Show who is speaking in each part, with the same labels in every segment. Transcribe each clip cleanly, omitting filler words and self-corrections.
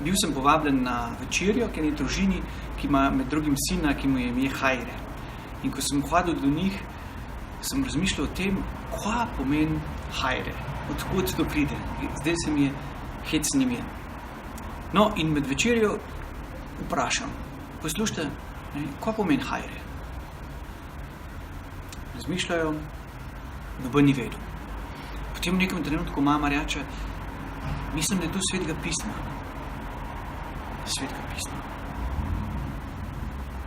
Speaker 1: bil sem povabljen na večerjo, k eni družini, ki ima med drugim sina, ki mu je ime Hajre. In ko sem hodil do njih, sem razmišljal o tem, kaj pomeni Hajre, odkud to pride. Zdaj se mi je hecen ime. No, in med večerjo vprašam, poslušajte, kaj pomeni Hajre? Razmišljajo, noben ni vedel. Potem v nekem trenutku mama reče, mislim, da je to Svetega pisma. Svetega pisma.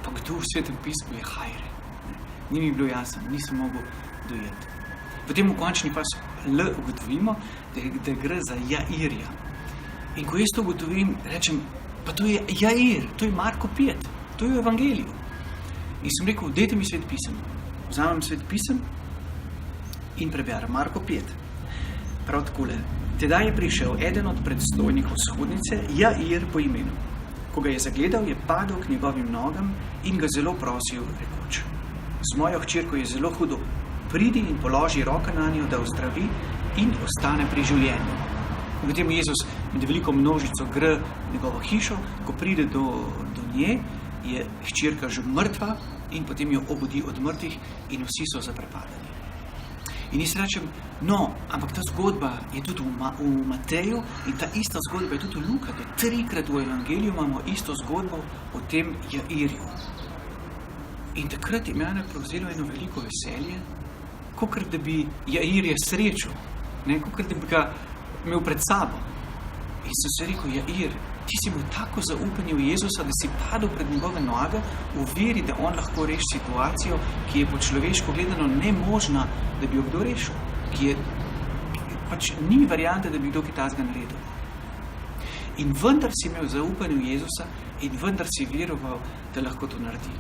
Speaker 1: Pa kdo v Svetem pismu je Hajre? Ni mi bilo jasno, nisem mogel dojeti. Potem v končni pas ugotovimo, da gre za Jairja. In ko jaz to ugotovim, rečem, pa to je Jair, to je Marko 5, to je v Evangeliju. In sem rekel, dajte mi Svet pisem. Vzamem Svet pisem in preberem Marko 5. Prav takole. Tedaj je prišel eden od predstojnikov shodnice, Jair po imenu. Ko ga je zagledal, je padel k njegovim nogam in ga zelo prosil, rekoč, z mojo hčerko je zelo hudo, pridi in položi roke na njo, da ozdravi in ostane pri življenju. In potem Jezus med veliko množico gre v njegovo hišo, ko pride do nje, je hčerka že mrtva in potem jo obudi od mrtvih in vsi so zaprepadeni. In jaz rečem, no, ampak ta zgodba je tudi v Mateju in ta ista zgodba je tudi v Luka, da 3-krat v Evangeliju imamo isto zgodbo o tem Jairju. In takrat je mene prevzelo eno veliko veselje, kakor da bi Jairje srečal, kakor da bi ga imel pred sabo. In sem se rekel, Jair, ti si imel tako zaupanje v Jezusa, da si padel pred njegove noge v veri, da on lahko reši situacijo, ki je po človeško gledano nemožna, da bi jo kdo rešil. Ki je, pač ni variante, da bi kdo kaj takega naredil. In vendar si imel zaupanje v Jezusa in vendar si veroval, da lahko to naredi.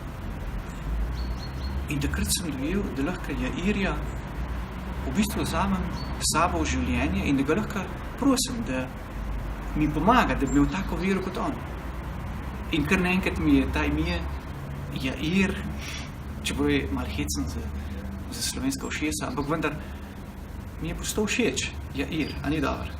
Speaker 1: In takrat sem dojel, da lahko Jairja v bistvu vzamem s sabo v življenje in da ga lahko prosim, da mi pomaga, da bi imel tako vero kot on. In kar naenkrat mi je ta ime Jair, čeprav je malo hecen za slovenska ušesa, ampak vendar mi je postal všeč Jair, a ni dobro.